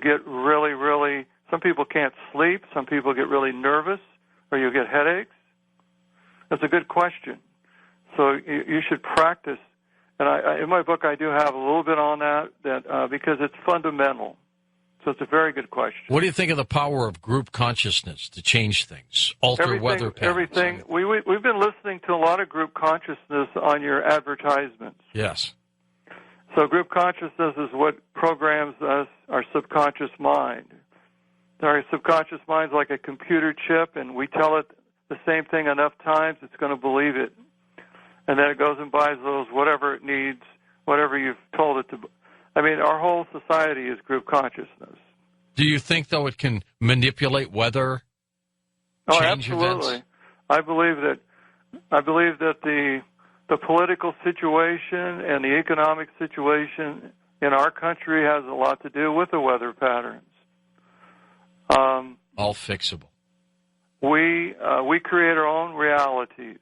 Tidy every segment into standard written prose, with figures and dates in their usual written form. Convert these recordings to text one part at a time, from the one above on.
get really, really, some people can't sleep, some people get really nervous, or you get headaches? That's a good question. So you should practice. And in my book, I do have a little bit on that because it's fundamental. So it's a very good question. What do you think of the power of group consciousness to change things, alter weather patterns? Everything. We've been listening to a lot of group consciousness on your advertisements. Yes. So group consciousness is what programs us, our subconscious mind. Our subconscious mind's like a computer chip, and we tell it the same thing enough times, it's going to believe it. And then it goes and buys those, whatever it needs, whatever you've told it to. I mean, our whole society is group consciousness. Do you think, though, it can manipulate weather? Oh, change absolutely. Events? I believe that the political situation and the economic situation in our country has a lot to do with the weather patterns. All fixable. We create our own realities.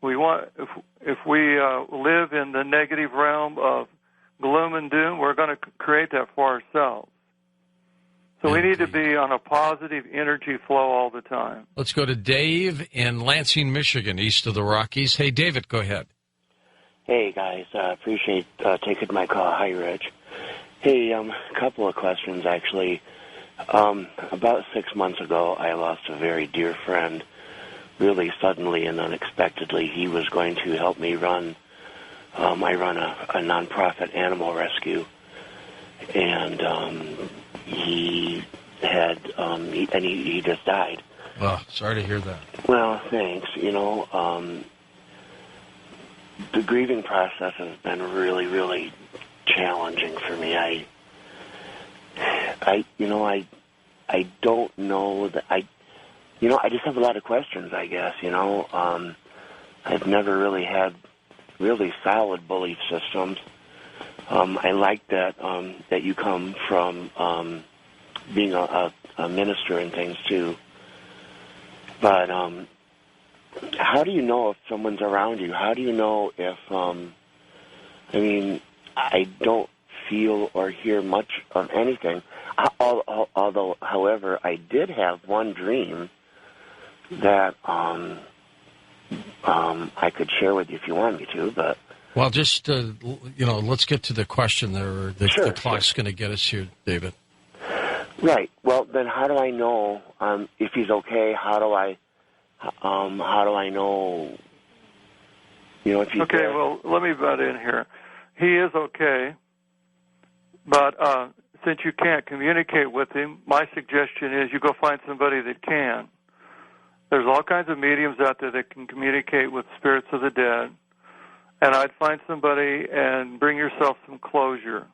We want if we live in the negative realm of gloom and doom, we're going to create that for ourselves. So we need to be on a positive energy flow all the time. Let's go to Dave in Lansing, Michigan, east of the Rockies. Hey, David, go ahead. Hey, guys. Appreciate taking my call. Hi, Rich. Hey, a couple of questions, actually. About 6 months ago, I lost a very dear friend, really suddenly and unexpectedly. He was going to help me run. I run a nonprofit animal rescue, and he had he just died. Oh, sorry to hear that. Well, thanks. You know, the grieving process has been really, really challenging for me. I don't know that I just have a lot of questions, I guess, I've never really had really solid belief systems. I like that you come from being a minister and things too. But how do you know if someone's around you? How do you know if I don't feel or hear much of anything. Although, however, I did have one dream that I could share with you if you want me to. But well, just let's get to the question there. The clock's going to get us here, David. Right. Well, then, how do I know if he's okay? How do I know? If he's okay. there? Well, let me butt in here. He is okay. But since you can't communicate with him, my suggestion is you go find somebody that can. There's all kinds of mediums out there that can communicate with spirits of the dead. And I'd find somebody and bring yourself some closure,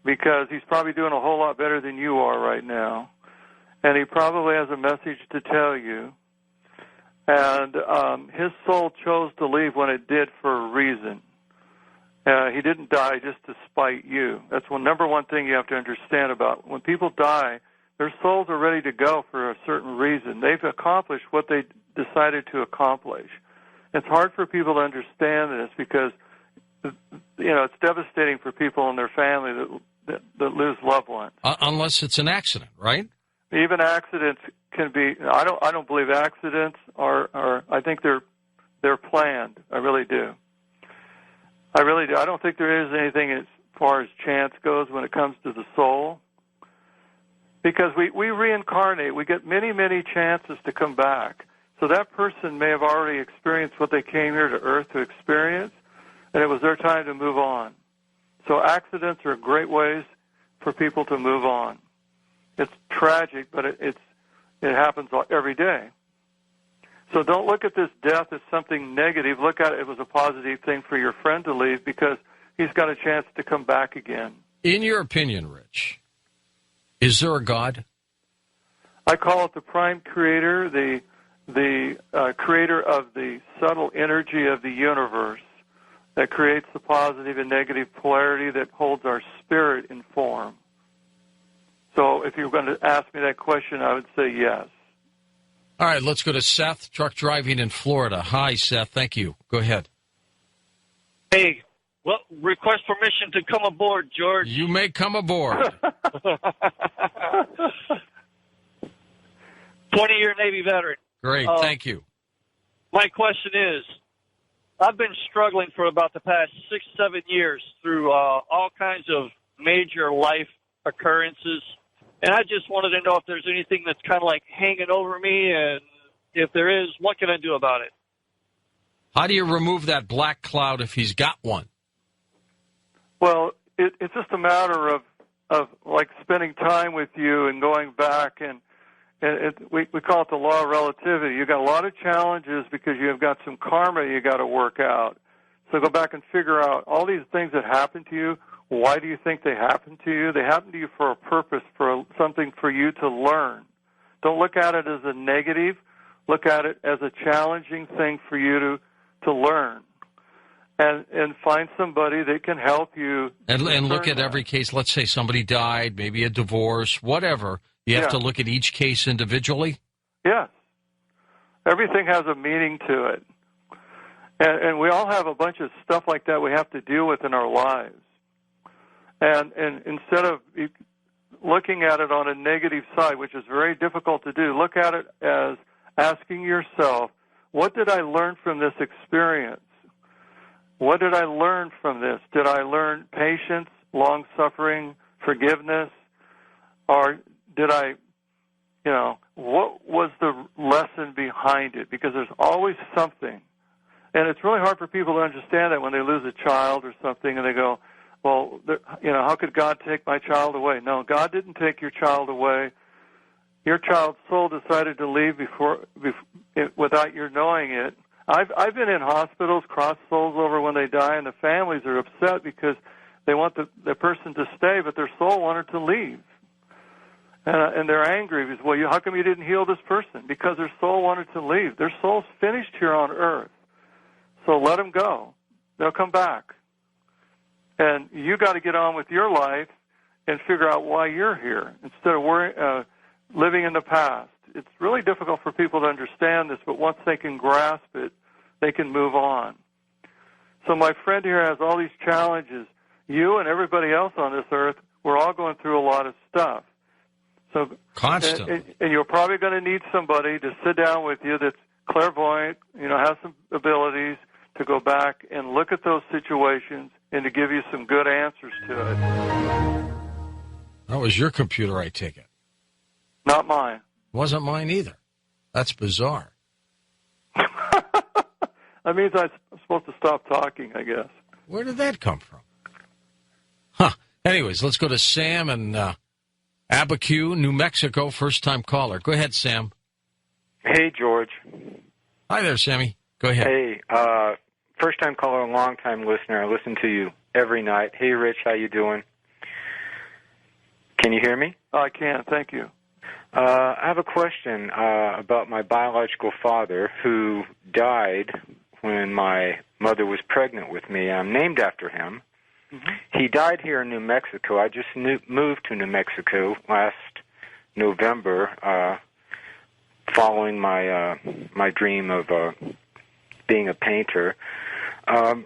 because he's probably doing a whole lot better than you are right now. And he probably has a message to tell you. And his soul chose to leave when it did for a reason. He didn't die just to spite you. That's the number one thing you have to understand about. When people die, their souls are ready to go for a certain reason. They've accomplished what they decided to accomplish. It's hard for people to understand this because, it's devastating for people and their family that lose loved ones. Unless it's an accident, right? Even accidents can be. I don't believe accidents are. I think they're planned. I really do. I really do. I don't think there is anything as far as chance goes when it comes to the soul. Because we reincarnate. We get many, many chances to come back. So that person may have already experienced what they came here to Earth to experience, and it was their time to move on. So accidents are great ways for people to move on. It's tragic, but it happens every day. So don't look at this death as something negative. Look at it as a positive thing for your friend to leave, because he's got a chance to come back again. In your opinion, Rich, is there a God? I call it the prime creator, the creator of the subtle energy of the universe that creates the positive and negative polarity that holds our spirit in form. So if you're going to ask me that question, I would say yes. All right, let's go to Seth, truck driving in Florida. Hi, Seth. Thank you. Go ahead. Hey, well, request permission to come aboard, George. You may come aboard. Navy veteran. Great, thank you. My question is, I've been struggling for about the past 6-7 years through all kinds of major life occurrences, and I just wanted to know if there's anything that's kind of like hanging over me, and if there is, what can I do about it? How do you remove that black cloud if he's got one? Well, it's just a matter of like spending time with you and going back, and we call it the law of relativity. You've got a lot of challenges because you've got some karma you got to work out. So go back and figure out all these things that happen to you. Why do you think they happen to you? They happen to you for a purpose, for something for you to learn. Don't look at it as a negative. Look at it as a challenging thing for you to learn. And find somebody that can help you. And look at every case. Let's say somebody died, maybe a divorce, whatever. You have to look at each case individually? Yes. Everything has a meaning to it. And we all have a bunch of stuff like that we have to deal with in our lives. And instead of looking at it on a negative side, which is very difficult to do, look at it as asking yourself, what did I learn from this experience? What did I learn from this? Did I learn patience, long-suffering, forgiveness? Or did I, what was the lesson behind it? Because there's always something. And it's really hard for people to understand that when they lose a child or something and they go, well, how could God take my child away? No, God didn't take your child away. Your child's soul decided to leave without your knowing it. I've been in hospitals, crossed souls over when they die, and the families are upset because they want the person to stay, but their soul wanted to leave. And they're angry because, well, how come you didn't heal this person? Because their soul wanted to leave. Their soul's finished here on earth. So let them go. They'll come back. And you got to get on with your life and figure out why you're here instead of living in the past. It's really difficult for people to understand this, but once they can grasp it, they can move on. So my friend here has all these challenges. You and everybody else on this earth, we're all going through a lot of stuff. So constant. And you're probably going to need somebody to sit down with you that's clairvoyant, has some abilities to go back and look at those situations and to give you some good answers to it. That was your computer, I take it. Not mine. Wasn't mine either. That's bizarre. That means I'm supposed to stop talking, I guess. Where did that come from? Huh. Anyways, let's go to Sam in Abiquiu, New Mexico, first-time caller. Go ahead, Sam. Hey, George. Hi there, Sammy. Go ahead. Hey, first-time caller, long-time listener. I listen to you every night. Hey, Rich, how you doing? Can you hear me? I can, thank you. I have a question about my biological father who died when my mother was pregnant with me. I'm named after him. Mm-hmm. He died here in New Mexico. I just moved to New Mexico last November following my dream of being a painter. I've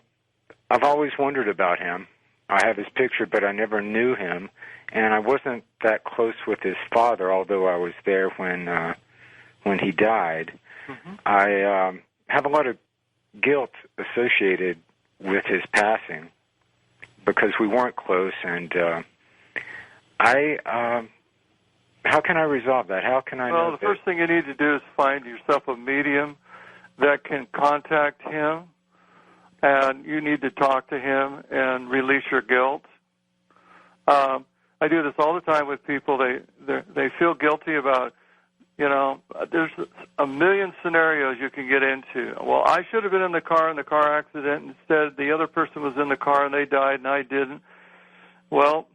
always wondered about him. I have his picture, but I never knew him. And I wasn't that close with his father, although I was there when he died. Mm-hmm. I have a lot of guilt associated with his passing because we weren't close. And how can I resolve that? How can I know? Well, the first thing you need to do is find yourself a medium that can contact him, and you need to talk to him and release your guilt. I do this all the time with people. They feel guilty about, there's a million scenarios you can get into. Well, I should have been in the car accident. Instead, the other person was in the car and they died and I didn't. Well,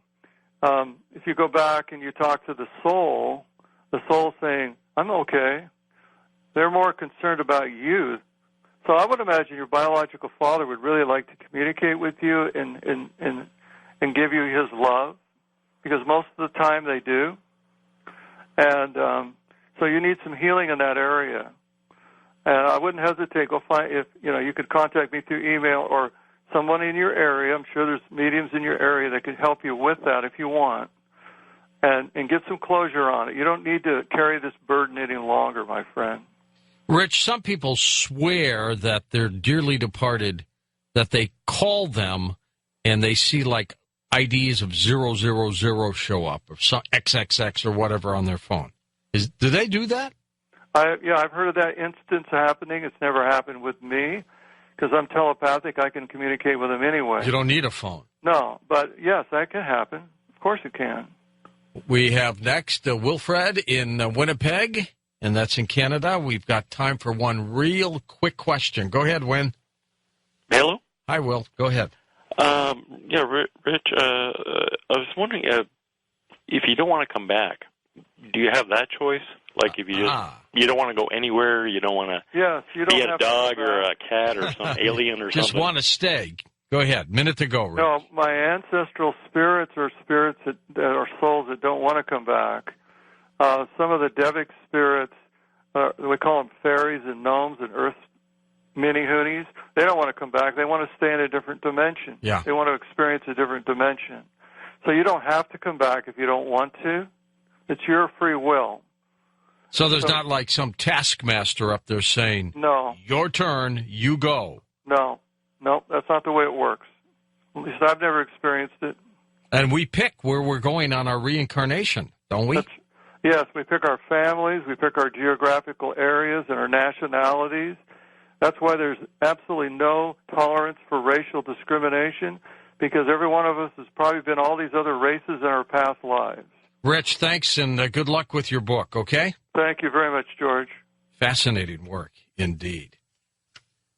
if you go back and you talk to the soul saying, I'm okay. They're more concerned about you. So I would imagine your biological father would really like to communicate with you and give you his love, because most of the time they do. And so you need some healing in that area. And I wouldn't hesitate. Go find, if you could contact me through email or someone in your area. I'm sure there's mediums in your area that could help you with that if you want. and get some closure on it. You don't need to carry this burden any longer, my friend. Rich, some people swear that their dearly departed, that they call them and they see like IDs of 000 show up, or some XXX or whatever on their phone. Do they do that? I've heard of that instance happening. It's never happened with me because I'm telepathic. I can communicate with them anyway. You don't need a phone. No, but yes, that can happen. Of course it can. We have next Wilfred in Winnipeg, and that's in Canada. We've got time for one real quick question. Go ahead, Win. Hello? Hi, Will. Go ahead. Rich, I was wondering if you don't want to come back, do you have that choice? Like if you you don't want to go anywhere, you don't want to be a dog or a cat or some alien or Just something? want to stay. Go ahead. Minute to go, Rich. No, my ancestral spirits are spirits that are souls that don't want to come back. Some of the Devic spirits, we call them fairies and gnomes and earth mini-hoonies, they don't want to come back. They want to stay in a different dimension. Yeah. They want to experience a different dimension. So you don't have to come back if you don't want to. It's your free will. So there's not like some taskmaster up there saying, no, your turn, you go. No, that's not the way it works. At least I've never experienced it. And we pick where we're going on our reincarnation, don't we? Yes, we pick our families, we pick our geographical areas and our nationalities. That's why there's absolutely no tolerance for racial discrimination, because every one of us has probably been all these other races in our past lives. Rich, thanks, and good luck with your book, okay? Thank you very much, George. Fascinating work, indeed.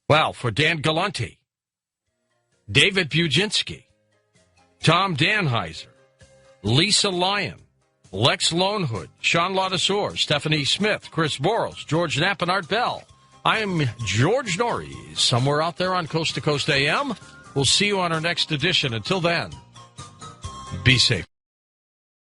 Well, for Dan Galante, David Buginski, Tom Danheiser, Lisa Lyon, Lex Lonehood, Sean Ladesseur, Stephanie Smith, Chris Boros, George Knapp, and Art Bell. I am George Norrie, somewhere out there on Coast to Coast AM. We'll see you on our next edition. Until then, be safe.